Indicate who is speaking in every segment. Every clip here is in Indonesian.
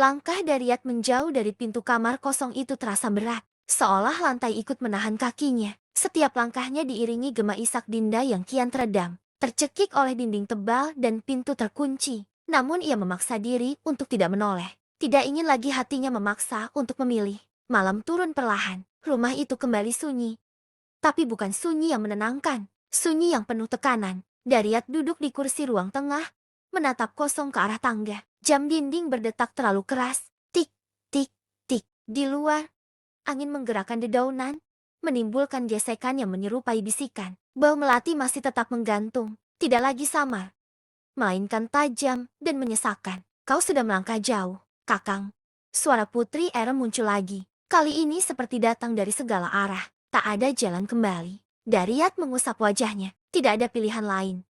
Speaker 1: Langkah Daryat menjauh dari pintu kamar kosong itu terasa berat, seolah lantai ikut menahan kakinya. Setiap langkahnya diiringi gema isak Dinda yang kian teredam, tercekik oleh dinding tebal dan pintu terkunci. Namun ia memaksa diri untuk tidak menoleh. Tidak ingin lagi hatinya memaksa untuk memilih. Malam turun perlahan, rumah itu kembali sunyi. Tapi bukan sunyi yang menenangkan, sunyi yang penuh tekanan. Daryat duduk di kursi ruang tengah, menatap kosong ke arah tangga. Jam dinding berdetak terlalu keras. Tik, tik, tik. Di luar, angin menggerakkan dedaunan, menimbulkan gesekan yang menyerupai bisikan. Bau melati masih tetap menggantung, tidak lagi samar, melainkan tajam dan menyesakan. Kau sudah melangkah jauh, Kakang. Suara Putri Erem muncul lagi. Kali ini seperti datang dari segala arah. Tak ada jalan kembali. Daryat mengusap wajahnya. Tidak ada pilihan lain.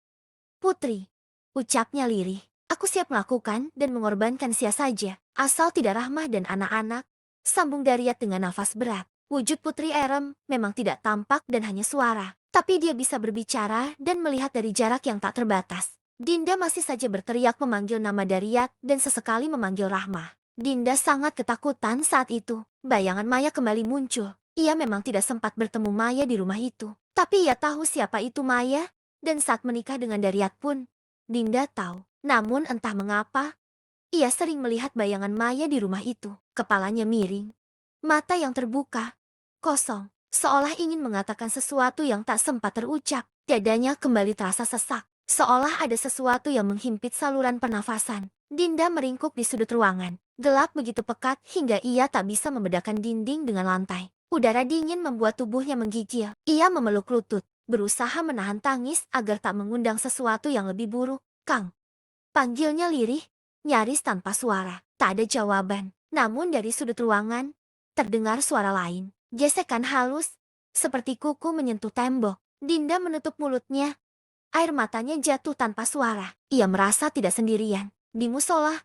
Speaker 1: Putri, ucapnya lirih. Aku siap melakukan dan mengorbankan sia saja. Asal tidak Rahmah dan anak-anak. Sambung Daryat dengan nafas berat. Wujud Putri Erem memang tidak tampak dan hanya suara. Tapi dia bisa berbicara dan melihat dari jarak yang tak terbatas. Dinda masih saja berteriak memanggil nama Daryat dan sesekali memanggil Rahmah. Dinda sangat ketakutan saat itu. Bayangan Maya kembali muncul. Ia memang tidak sempat bertemu Maya di rumah itu. Tapi ia tahu siapa itu Maya. Dan saat menikah dengan Daryat pun, Dinda tahu. Namun entah mengapa, ia sering melihat bayangan Maya di rumah itu. Kepalanya miring. Mata yang terbuka. Kosong. Seolah ingin mengatakan sesuatu yang tak sempat terucap. Dadanya kembali terasa sesak. Seolah ada sesuatu yang menghimpit saluran pernafasan. Dinda meringkuk di sudut ruangan. Gelap begitu pekat hingga ia tak bisa membedakan dinding dengan lantai. Udara dingin membuat tubuhnya menggigil. Ia memeluk lutut, berusaha menahan tangis agar tak mengundang sesuatu yang lebih buruk. Kang. Panggilnya lirih, nyaris tanpa suara. Tak ada jawaban. Namun dari sudut ruangan, terdengar suara lain. Gesekan halus, seperti kuku menyentuh tembok. Dinda menutup mulutnya. Air matanya jatuh tanpa suara. Ia merasa tidak sendirian. Di musola,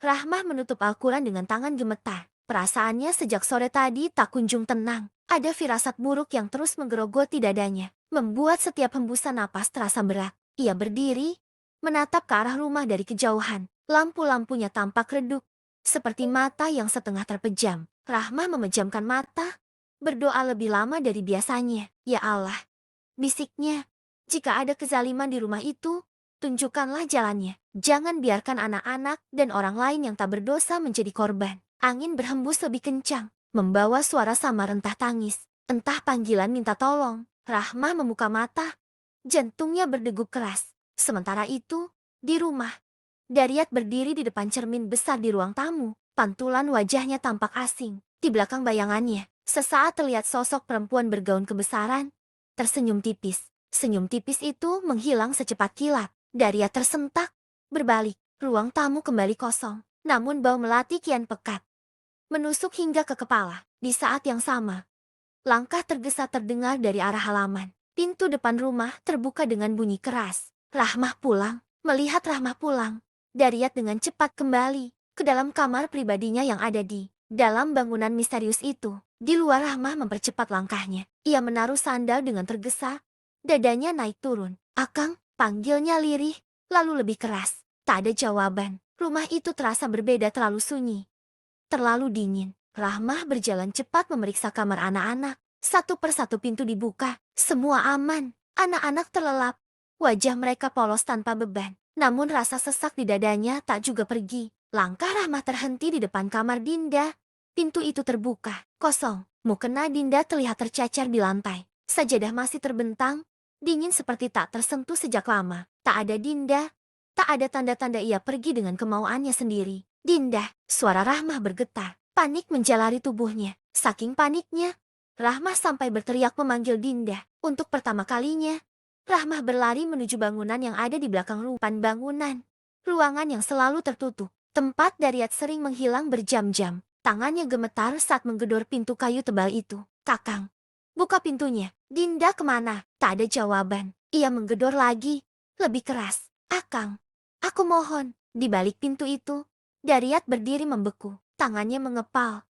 Speaker 1: Rahmah menutup Al-Quran dengan tangan gemetar. Perasaannya sejak sore tadi tak kunjung tenang. Ada firasat buruk yang terus menggerogoti dadanya, membuat setiap hembusan napas terasa berat. Ia berdiri, menatap ke arah rumah dari kejauhan. Lampu-lampunya tampak redup, seperti mata yang setengah terpejam. Rahmah memejamkan mata, berdoa lebih lama dari biasanya. Ya Allah, bisiknya, jika ada kezaliman di rumah itu, tunjukkanlah jalannya. Jangan biarkan anak-anak dan orang lain yang tak berdosa menjadi korban. Angin berhembus lebih kencang, membawa suara samar entah tangis, entah panggilan minta tolong. Rahmah membuka mata, jantungnya berdegup keras. Sementara itu, di rumah, Daryat berdiri di depan cermin besar di ruang tamu. Pantulan wajahnya tampak asing. Di belakang bayangannya, sesaat terlihat sosok perempuan bergaun kebesaran, tersenyum tipis. Senyum tipis itu menghilang secepat kilat. Daryat tersentak, berbalik. Ruang tamu kembali kosong. Namun bau melati kian pekat, menusuk hingga ke kepala. Di saat yang sama, langkah tergesa terdengar dari arah halaman. Pintu depan rumah terbuka dengan bunyi keras. Rahmah pulang. Melihat Rahmah pulang, Daryat dengan cepat kembali ke dalam kamar pribadinya yang ada di dalam bangunan misterius itu. Di luar, Rahmah mempercepat langkahnya. Ia menaruh sandal dengan tergesa. Dadanya naik turun. Akang, panggilnya lirih, lalu lebih keras. Tak ada jawaban. Rumah itu terasa berbeda, terlalu sunyi, terlalu dingin. Rahmah berjalan cepat memeriksa kamar anak-anak. Satu persatu pintu dibuka. Semua aman. Anak-anak terlelap. Wajah mereka polos tanpa beban. Namun rasa sesak di dadanya tak juga pergi. Langkah Rahmah terhenti di depan kamar Dinda. Pintu itu terbuka. Kosong. Mukena Dinda terlihat tercacar di lantai. Sajadah masih terbentang. Dingin seperti tak tersentuh sejak lama. Tak ada Dinda. Tak ada tanda-tanda ia pergi dengan kemauannya sendiri. Dinda, suara Rahmah bergetar. Panik menjalari tubuhnya. Saking paniknya, Rahmah sampai berteriak memanggil Dinda. Untuk pertama kalinya, Rahmah berlari menuju bangunan yang ada di belakang rupan bangunan. Ruangan yang selalu tertutup. Tempat Daryat sering menghilang berjam-jam. Tangannya gemetar saat menggedor pintu kayu tebal itu. Kakang, buka pintunya. Dinda kemana? Tak ada jawaban. Ia menggedor lagi, lebih keras. Akang, aku mohon. Di balik pintu itu, Daryat berdiri membeku. Tangannya mengepal.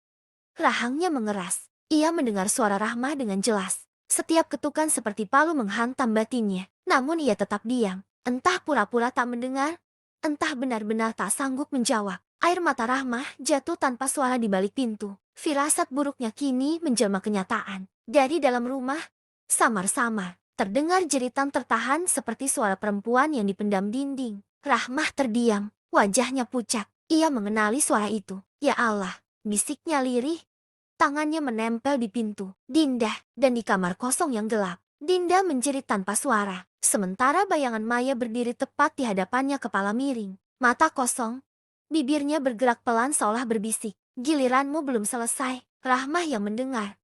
Speaker 1: Rahangnya mengeras. Ia mendengar suara Rahmah dengan jelas. Setiap ketukan seperti palu menghantam batinnya. Namun ia tetap diam. Entah pura-pura tak mendengar, entah benar-benar tak sanggup menjawab. Air mata Rahmah jatuh tanpa suara di balik pintu. Firasat buruknya kini menjelma kenyataan. Dari dalam rumah, samar-samar, terdengar jeritan tertahan seperti suara perempuan yang dipendam dinding. Rahmah terdiam, wajahnya pucat. Ia mengenali suara itu. Ya Allah, bisiknya lirih. Tangannya menempel di pintu. Dinda, dan di kamar kosong yang gelap. Dinda menjerit tanpa suara. Sementara bayangan Maya berdiri tepat di hadapannya kepala miring. Mata kosong. Bibirnya bergerak pelan seolah berbisik. Giliranmu belum selesai. Rahmah yang mendengar.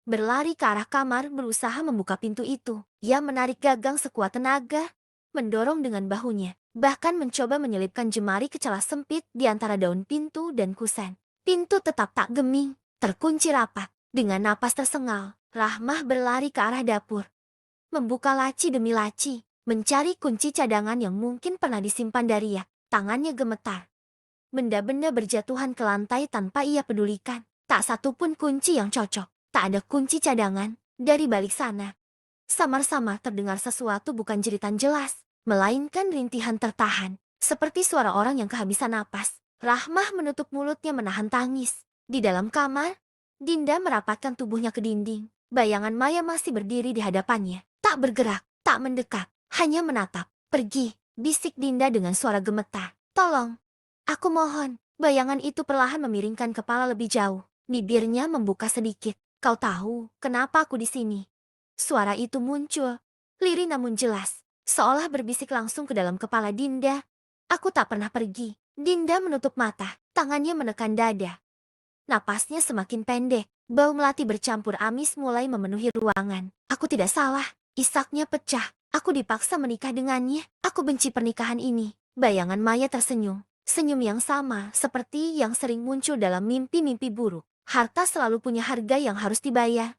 Speaker 1: Berlari ke arah kamar berusaha membuka pintu itu. Ia menarik gagang sekuat tenaga. Mendorong dengan bahunya. Bahkan mencoba menyelipkan jemari ke celah sempit di antara daun pintu dan kusen. Pintu tetap tak geming. Terkunci rapat. Dengan napas tersengal, Rahmah berlari ke arah dapur. Membuka laci demi laci. Mencari kunci cadangan yang mungkin pernah disimpan Daria. Tangannya gemetar. Benda-benda berjatuhan ke lantai tanpa ia pedulikan. Tak satu pun kunci yang cocok. Tak ada kunci cadangan. Dari balik sana, samar-samar terdengar sesuatu, bukan jeritan jelas, melainkan rintihan tertahan. Seperti suara orang yang kehabisan napas. Rahmah menutup mulutnya menahan tangis. Di dalam kamar, Dinda merapatkan tubuhnya ke dinding. Bayangan Maya masih berdiri di hadapannya. Tak bergerak, tak mendekat, hanya menatap. Pergi, bisik Dinda dengan suara gemetar. Tolong, aku mohon. Bayangan itu perlahan memiringkan kepala lebih jauh. Bibirnya membuka sedikit. Kau tahu kenapa aku di sini? Suara itu muncul, lirih namun jelas, seolah berbisik langsung ke dalam kepala Dinda. Aku tak pernah pergi. Dinda menutup mata, tangannya menekan dada. Napasnya semakin pendek, bau melati bercampur amis mulai memenuhi ruangan. Aku tidak salah, isaknya pecah. Aku dipaksa menikah dengannya. Aku benci pernikahan ini. Bayangan Maya tersenyum, senyum yang sama seperti yang sering muncul dalam mimpi-mimpi buruk. Harta selalu punya harga yang harus dibayar.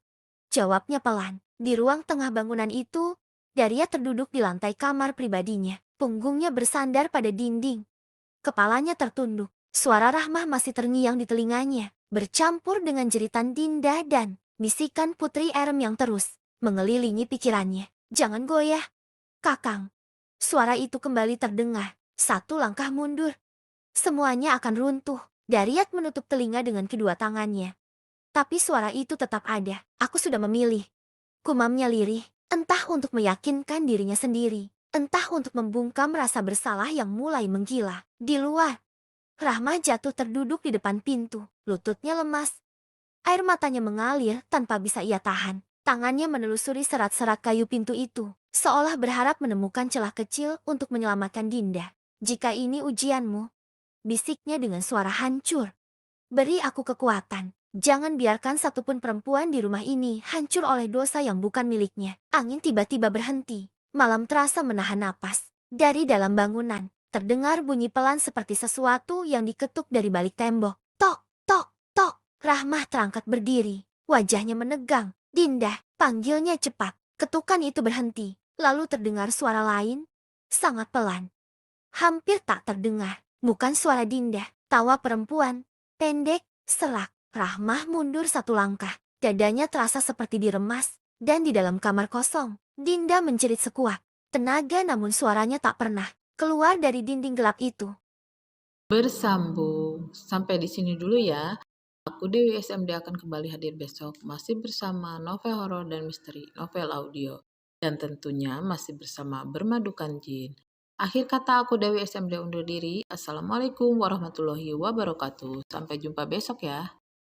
Speaker 1: Jawabnya pelan. Di ruang tengah bangunan itu, Daria terduduk di lantai kamar pribadinya. Punggungnya bersandar pada dinding. Kepalanya tertunduk. Suara Rahmah masih terngiang di telinganya, bercampur dengan jeritan Dinda dan bisikan Putri Erem yang terus mengelilingi pikirannya. Jangan goyah, Kakang. Suara itu kembali terdengar. Satu langkah mundur. Semuanya akan runtuh. Dariat menutup telinga dengan kedua tangannya. Tapi suara itu tetap ada. Aku sudah memilih. Kumamnya lirih, entah untuk meyakinkan dirinya sendiri, entah untuk membungkam rasa bersalah yang mulai menggila. Di luar, Rahma jatuh terduduk di depan pintu, lututnya lemas. Air matanya mengalir tanpa bisa ia tahan. Tangannya menelusuri serat-serat kayu pintu itu, seolah berharap menemukan celah kecil untuk menyelamatkan Dinda. Jika ini ujianmu, bisiknya dengan suara hancur. Beri aku kekuatan. Jangan biarkan satupun perempuan di rumah ini hancur oleh dosa yang bukan miliknya. Angin tiba-tiba berhenti. Malam terasa menahan napas. Dari dalam bangunan, terdengar bunyi pelan seperti sesuatu yang diketuk dari balik tembok. Tok, tok, tok. Rahmah terangkat berdiri. Wajahnya menegang. Dinda, panggilnya cepat. Ketukan itu berhenti. Lalu terdengar suara lain. Sangat pelan. Hampir tak terdengar. Bukan suara Dinda. Tawa perempuan. Pendek, serak. Rahmah mundur satu langkah. Dadanya terasa seperti diremas. Dan di dalam kamar kosong, Dinda menjerit sekuat tenaga, namun suaranya tak pernah keluar dari dinding gelap itu.
Speaker 2: Bersambung. Sampai di sini dulu ya. Aku Dewi SMD akan kembali hadir besok masih bersama novel horor dan misteri, novel audio. Dan tentunya masih bersama Bermadukan Jin. Akhir kata aku Dewi SMD undur diri. Assalamualaikum warahmatullahi wabarakatuh. Sampai jumpa besok ya.